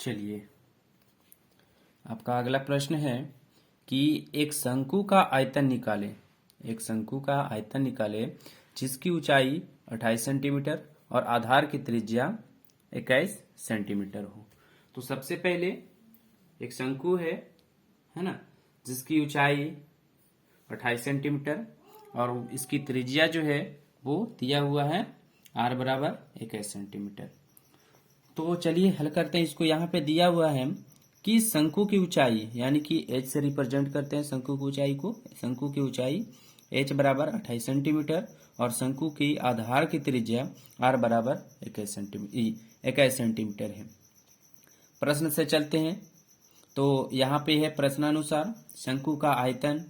चलिए, आपका अगला प्रश्न है कि एक शंकु का आयतन निकालें। एक शंकु का आयतन निकालें जिसकी ऊंचाई 28 सेंटीमीटर और आधार की त्रिज्या 21 सेंटीमीटर हो। तो सबसे पहले एक शंकु है ना, जिसकी ऊंचाई 28 सेंटीमीटर और इसकी त्रिज्या जो है वो दिया हुआ है r बराबर 21 सेंटीमीटर। तो चलिए हल करते हैं। इसको यहाँ पे दिया हुआ है कि शंकु की ऊंचाई यानी कि h से रिप्रेजेंट करते हैं शंकु की ऊंचाई को। शंकु की ऊंचाई h बराबर 28 सेंटीमीटर और शंकु की आधार की त्रिज्या r बराबर 21 सेंटीमीटर है। प्रश्न से चलते हैं। तो यहाँ पे है प्रश्नानुसार शंकु का आयतन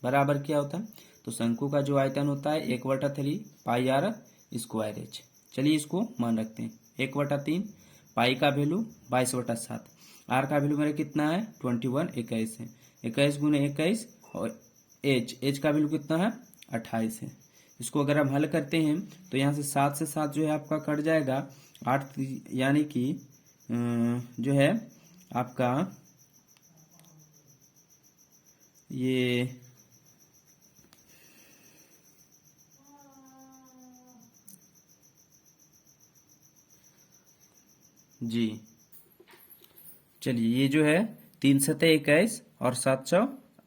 बराबर क्या होता है। तो शंकु का जो आयतन होता है 1/3 पाई r स्क्वायर h। चलिए इसको मान रखते हैं। 1/3 पाई का वैल्यू 22/7, आर का वैल्यू मेरा कितना है 21 21 है, 21 गुने 21 और एच का वैल्यू कितना है 28 है। इसको अगर हम हल करते हैं तो यहाँ से 7 से 7 जो है आपका कट जाएगा 8, यानी कि जो है आपका ये जी, चलिए ये जो है 3 सतह 21 और 7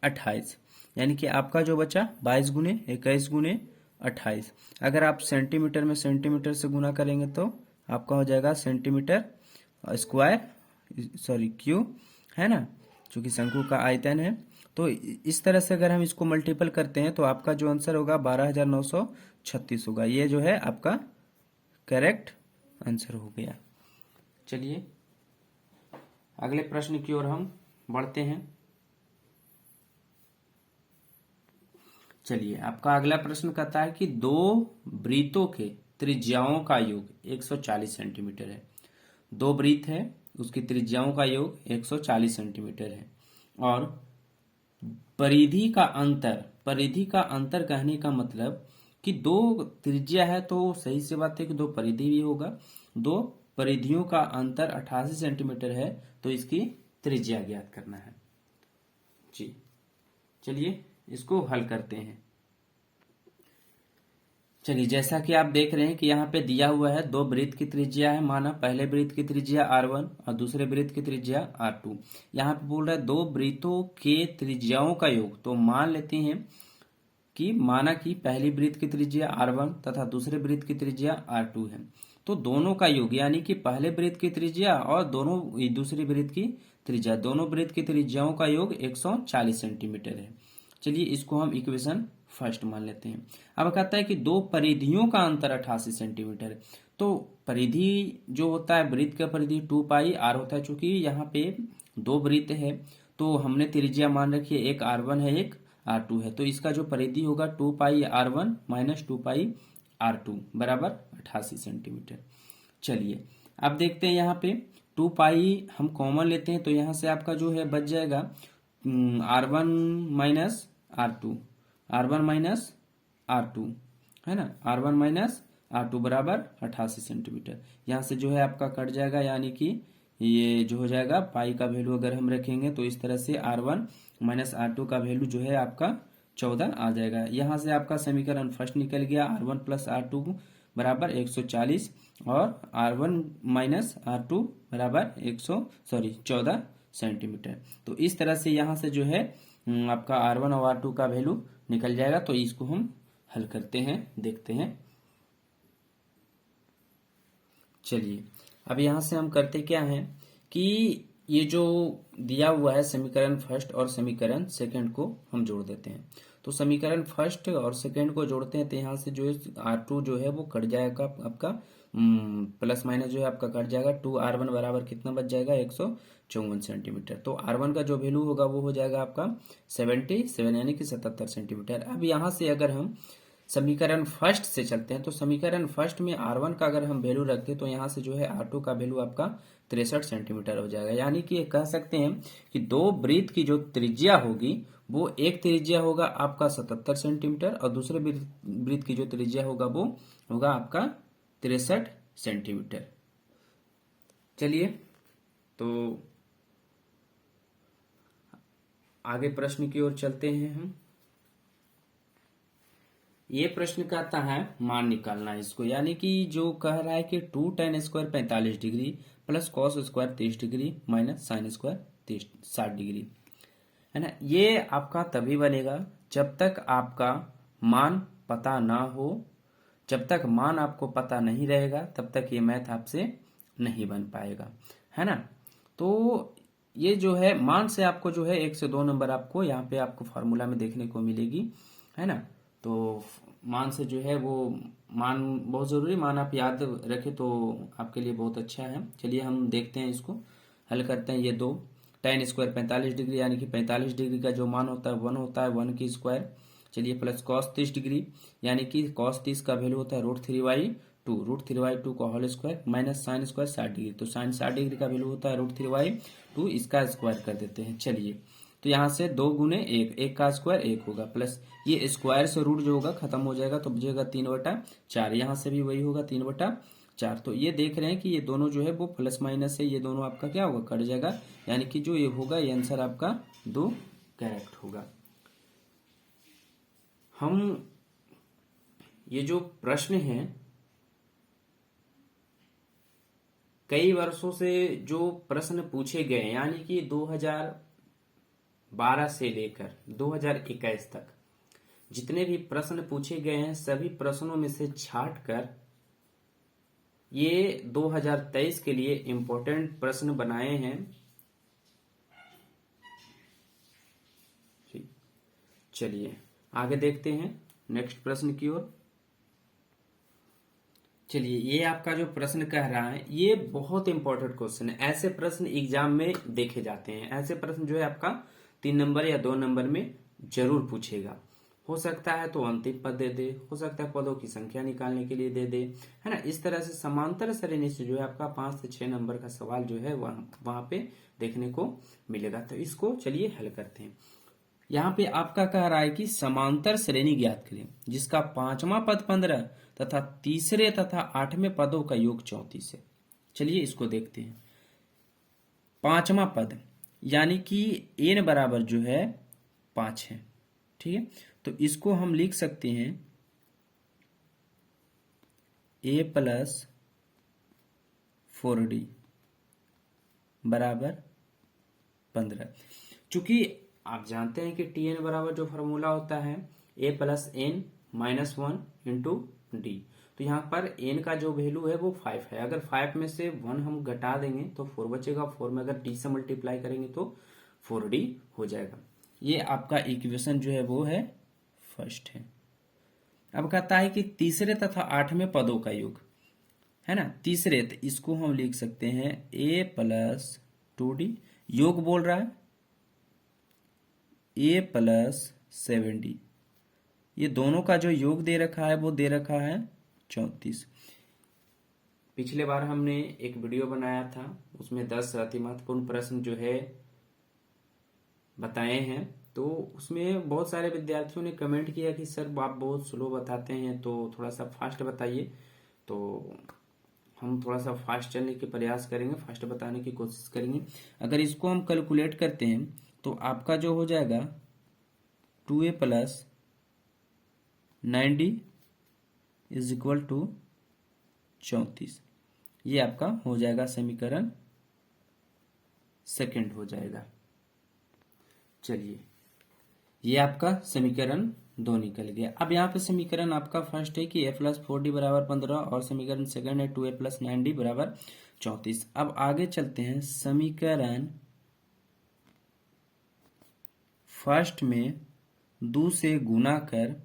28, यानी कि आपका जो बचा 22 गुने 21 गुने 28। अगर आप सेंटीमीटर में सेंटीमीटर से गुना करेंगे तो आपका हो जाएगा सेंटीमीटर स्क्वायर क्यूब, है ना, क्योंकि शंकु का आयतन है। तो इस तरह से अगर हम इसको मल्टीपल करते हैं तो आपका जो आंसर होगा 12,936 होगा। ये जो है आपका करेक्ट आंसर हो गया। चलिए अगले प्रश्न की ओर हम बढ़ते हैं। चलिए आपका अगला प्रश्न कहता है कि दो वृत्तों के त्रिज्याओं का योग 140 सेंटीमीटर है। दो वृत्त है, उसकी त्रिज्याओं का योग 140 सेंटीमीटर है और परिधि का अंतर कहने का मतलब कि दो त्रिज्या है तो सही से बात है कि दो परिधि भी होगा। दो परिधियों का अंतर 88 सेंटीमीटर है तो इसकी त्रिज्या ज्ञात करना है। जी, चलिए इसको हल करते हैं। चलिए जैसा कि आप देख रहे हैं कि यहाँ पे दिया हुआ है दो वृत्त की त्रिज्या है। माना पहले वृत्त की त्रिज्या r1 और दूसरे वृत्त की त्रिज्या r2। यहाँ पे बोल रहा है दो वृत्तों के त्रिज्याओं का योग। तो मान लेते हैं कि माना कि पहली वृत्त की त्रिज्या r1 तथा दूसरे वृत्त की त्रिज्या r2 है। तो दोनों का योग यानी कि पहले वृत्त की त्रिज्या और दूसरी वृत्त की त्रिज्या, दोनों वृत्त की त्रिज्याओं का योग 140 सेंटीमीटर है। चलिए इसको हम इक्वेशन फर्स्ट मान लेते हैं। अब कहता है कि दो परिधियों का अंतर 88 सेंटीमीटर है। तो परिधि जो होता है, वृत्त का परिधि 2 पाई r होता है। चूंकि यहाँ पे दो वृत्त है तो हमने त्रिज्या मान रखी है, एक r1 है एक r2 है। तो इसका जो परिधि होगा 2 पाई r1 माइनस 2 पाई r2 बराबर 88 सेंटीमीटर। चलिए अब देखते हैं यहाँ पे 2 पाई हम कॉमन लेते हैं तो यहाँ से आपका जो है बच जाएगा r1 minus r2, r1 minus r2, है ना, r1 माइनस r2 बराबर 88 सेंटीमीटर। यहाँ से जो है आपका कट जाएगा, यानी कि ये जो हो जाएगा पाई का वैल्यू अगर हम रखेंगे तो इस तरह से r1 माइनस r2 का वैल्यू जो है आपका 14 आ जाएगा। यहाँ से आपका समीकरण फर्स्ट निकल गया, r1 प्लस r2 बराबर 140 और r1 माइनस r2 बराबर 14 सेंटीमीटर। तो इस तरह से यहाँ से जो है आपका r1 और r2 का वैल्यू निकल जाएगा। तो इसको हम हल करते हैं, देखते हैं। चलिए अब यहाँ से हम करते क्या हैं कि ये जो दिया हुआ है समीकरण फर्स्ट और समीकरण सेकंड को हम जोड़ देते हैं। तो समीकरण फर्स्ट और सेकंड को जोड़ते हैं तो यहाँ से जो है r2 जो है वो कट जाएगा आपका, प्लस माइनस जो है आपका कट जाएगा। 2r1 बराबर कितना बच जाएगा 154 सेंटीमीटर। तो r1 का जो वैल्यू होगा वो हो जाएगा आपका 77 यानी कि 77 सेंटीमीटर। अब यहाँ से अगर हम समीकरण फर्स्ट से चलते हैं तो समीकरण फर्स्ट में r1 का अगर हम वैल्यू रखते हैं तो यहाँ से जो है r2 का वैल्यू आपका 63 सेंटीमीटर हो जाएगा। यानी कि ये कह सकते हैं कि दो वृत्त की जो त्रिज्या होगी वो एक त्रिज्या होगा आपका 77 सेंटीमीटर और दूसरे वृत्त की जो त्रिज्या होगा वो होगा आपका 63 सेंटीमीटर। चलिए तो आगे प्रश्न की ओर चलते हैं हम। ये प्रश्न कहता है मान निकालना है इसको, यानी कि जो कह रहा है कि 2 tan² 45 degree plus cos square 30 degree minus sine square 60 degree, है ना। ये आपका तभी बनेगा जब तक आपका मान पता ना हो। जब तक मान आपको पता नहीं रहेगा तब तक ये मैथ आपसे नहीं बन पाएगा, है ना। तो ये जो है मान से आपको जो है 1 से 2 नंबर आपको यहाँ पे आपको फार्मूला में देखने को मिलेगी, है ना। तो मान से जो है वो मान बहुत जरूरी, मान आप याद रखें तो आपके लिए बहुत अच्छा है। चलिए हम देखते हैं, इसको हल करते हैं। ये 2 tan² 45 डिग्री, यानी कि 45 डिग्री का जो मान होता है 1 होता है, 1 की स्क्वायर। चलिए प्लस cos 30 डिग्री, यानी कि cos 30 का वैल्यू होता है √3/2, √3/2 का whole square minus sine square 60 degree, तो साइन 60 डिग्री का वैल्यू होता है √3/2, इसका स्क्वायर कर देते हैं। चलिए तो यहाँ से 2 गुने 1, 1 का स्क्वायर 1 होगा, प्लस ये स्क्वायर से रूट जो होगा खत्म हो जाएगा तो बचेगा 3/4, यहाँ से भी वही होगा 3/4। तो ये देख रहे हैं कि ये दोनों जो है वो प्लस माइनस है, ये दोनों आपका क्या होगा, कट जाएगा, यानी कि जो ये होगा ये आंसर आपका 2 करेक्ट होगा। हम ये जो प्रश्न है कई वर्षों से जो प्रश्न पूछे गए, यानी कि 2012 से लेकर 2021 तक जितने भी प्रश्न पूछे गए हैं सभी प्रश्नों में से छांट कर ये 2023 के लिए इंपॉर्टेंट प्रश्न बनाए हैं। चलिए आगे देखते हैं नेक्स्ट प्रश्न की ओर। चलिए ये आपका जो प्रश्न कह रहा है ये बहुत इंपॉर्टेंट क्वेश्चन है। ऐसे प्रश्न एग्जाम में देखे जाते हैं, ऐसे प्रश्न जो है आपका 3 नंबर या 2 नंबर में जरूर पूछेगा। हो सकता है तो अंतिम पद दे दे, हो सकता है पदों की संख्या निकालने के लिए दे दे, है ना। इस तरह से समांतर श्रेणी से जो है आपका 5 से 6 नंबर का सवाल जो है वहां पे देखने को मिलेगा। तो इसको चलिए हल करते हैं। यहाँ पे आपका कह रहा है कि समांतर श्रेणी ज्ञात करें जिसका 5वां पद 15 तथा तीसरे तथा 8वें पदों का योग 34 है। चलिए इसको देखते हैं। 5वां पद यानी कि n बराबर जो है 5 है, ठीक है। तो इसको हम लिख सकते हैं a + 4d बराबर 15। चूंकि आप जानते हैं कि tn बराबर जो फॉर्मूला होता है a + n - 1 × d, तो यहाँ पर n का जो वैल्यू है वो 5 है। अगर 5 में से 1 हम घटा देंगे तो 4 बचेगा, 4 में अगर d से मल्टीप्लाई करेंगे तो 4d हो जाएगा। ये आपका इक्वेशन जो है वो है फर्स्ट है। अब कहता है कि तीसरे तथा 8वें पदों का योग, है ना। तीसरे, तो इसको हम लिख सकते हैं a + 2d, योग बोल रहा है a + 7d, ये दोनों का जो योग दे रखा है वो दे रखा है 34। पिछले बार हमने एक वीडियो बनाया था उसमें 10 अति महत्वपूर्ण प्रश्न जो है बताए हैं, तो उसमें बहुत सारे विद्यार्थियों ने कमेंट किया कि सर आप बहुत स्लो बताते हैं तो थोड़ा सा फास्ट बताइए। तो हम थोड़ा सा फास्ट चलने के प्रयास करेंगे, फास्ट बताने की कोशिश करेंगे। अगर इसको हम कैलकुलेट करते हैं तो आपका जो हो जाएगा 2a + 9d = 34। ये आपका हो जाएगा समीकरण सेकंड हो जाएगा। चलिए ये आपका समीकरण 2 निकल गया। अब यहाँ पे समीकरण आपका फर्स्ट है कि a + 4d = 15 और समीकरण सेकंड है 2a + 9d = 34। अब आगे चलते हैं। समीकरण फर्स्ट में 2 से गुना कर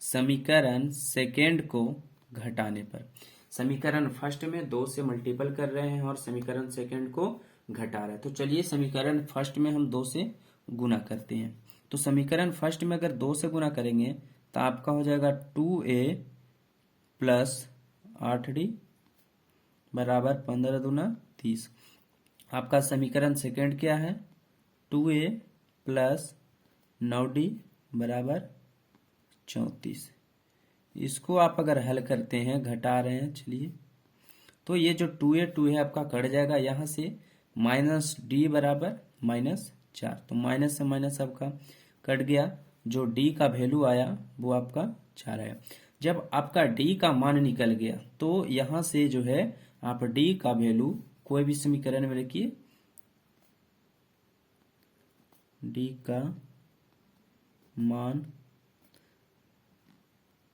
समीकरण सेकंड को घटाने पर, समीकरण फर्स्ट में 2 से मल्टीपल कर रहे हैं और समीकरण सेकंड को घटा रहे हैं। तो चलिए समीकरण फर्स्ट में हम 2 से गुना करते हैं। तो समीकरण फर्स्ट में अगर 2 से गुना करेंगे तो आपका हो जाएगा 2a + 8d = 15 दूना 30। आपका समीकरण सेकंड क्या है 2a + 9d = 34। इसको आप अगर हल करते हैं, घटा रहे हैं, चलिए तो ये जो 2a 2 है आपका कट जाएगा, यहाँ से माइनस डी बराबर -4। तो माइनस से माइनस आपका कट गया, जो डी का वैल्यू आया वो आपका 4 आया। जब आपका डी का मान निकल गया तो यहां से जो है आप डी का वैल्यू कोई भी समीकरण में रखिए, डी का मान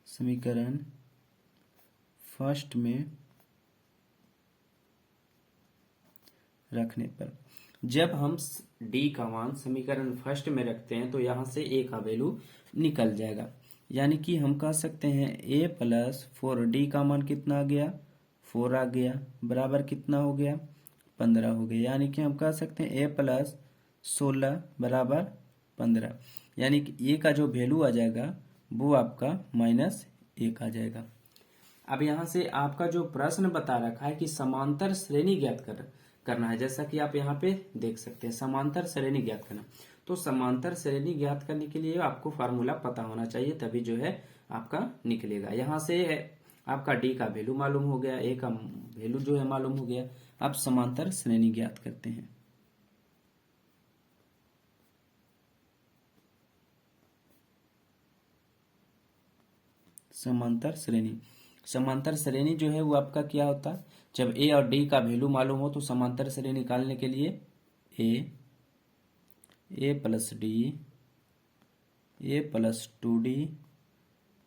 समीकरण फर्स्ट में रखने पर, जब हम डी का मान समीकरण फर्स्ट में रखते हैं तो यहां से ए का वैल्यू निकल जाएगा। यानी कि हम कह सकते हैं a प्लस 4, डी का मान कितना आ गया 4 आ गया, बराबर कितना हो गया 15 हो गया। यानी कि हम कह सकते हैं a प्लस 16 बराबर 15। यानी कि a का जो वैल्यू आ जाएगा वो आपका -1 आ जाएगा। अब यहाँ से आपका जो प्रश्न बता रखा है कि समांतर श्रेणी ज्ञात करना है, जैसा कि आप यहाँ पे देख सकते हैं समांतर श्रेणी ज्ञात करना। तो समांतर श्रेणी ज्ञात करने के लिए आपको फार्मूला पता होना चाहिए, तभी जो है आपका निकलेगा। यहाँ से आपका डी का वैल्यू मालूम हो गया, ए का वैल्यू जो है मालूम हो गया। अब समांतर श्रेणी ज्ञात करते हैं। समांतर श्रेणी जो है वो आपका क्या होता है, जब ए और डी का वैल्यू मालूम हो तो समांतर श्रेणी निकालने के लिए ए प्लस डी, ए प्लस 2d,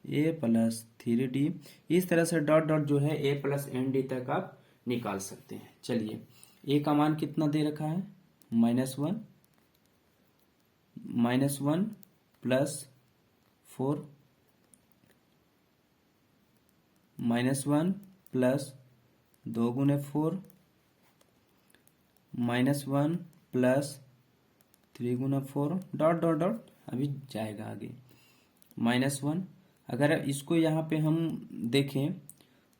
ए प्लस 3d, इस तरह से डॉट डॉट जो है ए प्लस एन डी तक आप निकाल सकते हैं। चलिए ए का मान कितना दे रखा है -1 प्लस 4, -1 प्लस 2 गुने 4, -1 प्लस 3 गुना 4, डॉट डॉट डॉट अभी जाएगा आगे -1। अगर इसको यहाँ पे हम देखें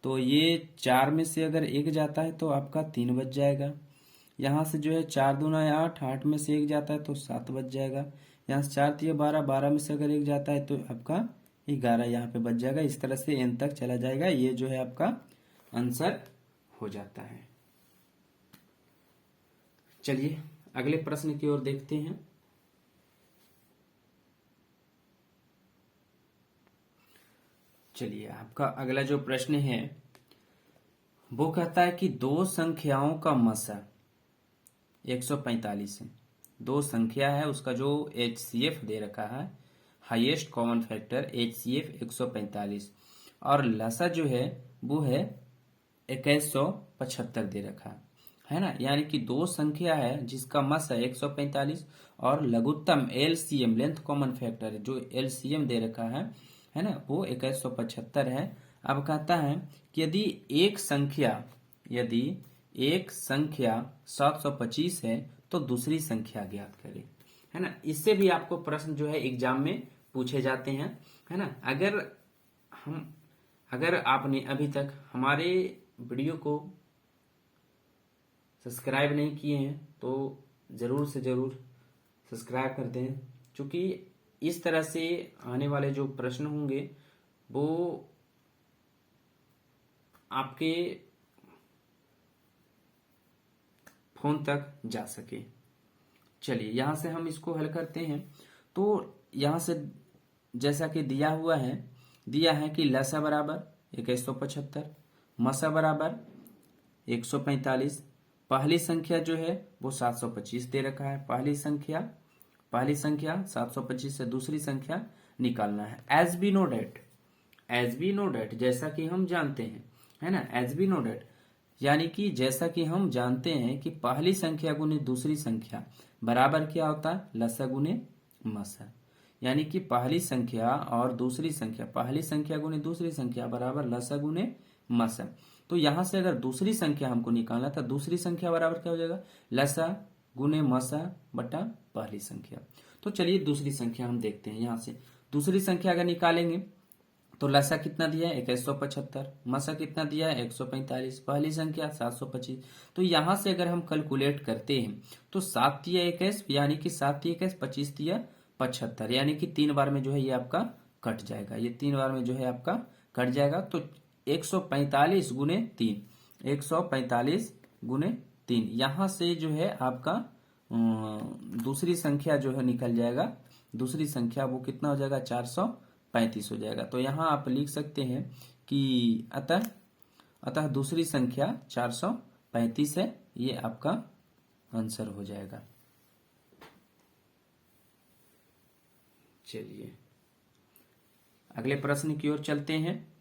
तो ये 4 में से अगर 1 जाता है तो आपका 3 बच जाएगा। यहाँ से जो है 4 दूना 8, 8 में से 1 जाता है तो 7 बच जाएगा। यहाँ से 4 3 12, 12 में से अगर 1 जाता है तो आपका 11 यहाँ पे बच जाएगा। इस तरह से n तक चला जाएगा, ये जो है आपका आंसर हो जाता है। चलिए अगले प्रश्न की ओर देखते हैं। चलिए आपका अगला जो प्रश्न है वो कहता है कि दो संख्याओं का मसा 145 है। दो संख्या है, उसका जो HCF दे रखा है, हाईएस्ट कॉमन फैक्टर HCF 145, और लसा जो है वो है 2175 दे रखा है ना। यानी कि दो संख्या है जिसका मस है 145 और लघुत्तम LCM लेंथ कॉमन फैक्टर जो LCM दे रखा है ना, वो 2175 है। अब कहता है कि यदि एक संख्या 725 है तो दूसरी संख्या ज्ञात करें, है ना। इससे भी आपको प्रश्न जो है एग्जाम में पूछे जाते हैं, है ना। अगर आपने अभी तक हमारे वीडियो को सब्सक्राइब नहीं किए हैं तो जरूर से जरूर सब्सक्राइब कर दें, क्योंकि इस तरह से आने वाले जो प्रश्न होंगे वो आपके फोन तक जा सके। चलिए यहां से हम इसको हल करते हैं। तो यहां से जैसा कि दिया है कि लसा बराबर 2175, मसा बराबर 145, पहली संख्या जो है वो 725 दे रखा है। पहली संख्या 725 से दूसरी संख्या निकालना है। एज बी नो डेट जैसा कि हम जानते हैं, है ना। एज बी नो डेट यानी कि जैसा कि हम जानते हैं कि पहली संख्या गुने दूसरी संख्या बराबर क्या होता है, लसा गुने मसा। यानी कि पहली संख्या और दूसरी संख्या, पहली संख्या गुने दूसरी संख्या बराबर लसा गुने मसा। तो यहां से अगर दूसरी संख्या हमको निकालना था, दूसरी संख्या बराबर क्या हो जाएगा, लसा गुने मसा बटा पहली संख्या। तो चलिए दूसरी संख्या हम देखते हैं। यहां से दूसरी संख्या अगर निकालेंगे तो लसा कितना दिया है 2175, मसा कितना दिया है 145, पहली संख्या 725। तो यहां से अगर हम कैलकुलेट करते हैं तो 7 तिया 21 यानी कि 7 तिया 21, 25 तिया 75, यानी कि 3 बार में जो है ये आपका कट जाएगा। ये 3 बार में जो है आपका कट जाएगा। तो 145 गुने 3, 145 गुने 3। यहां से जो है आपका दूसरी संख्या जो है निकल जाएगा, दूसरी संख्या वो कितना हो जाएगा, 435 हो जाएगा। तो यहां आप लिख सकते हैं कि अतः दूसरी संख्या 435 है, ये आपका आंसर हो जाएगा। चलिए अगले प्रश्न की ओर चलते हैं।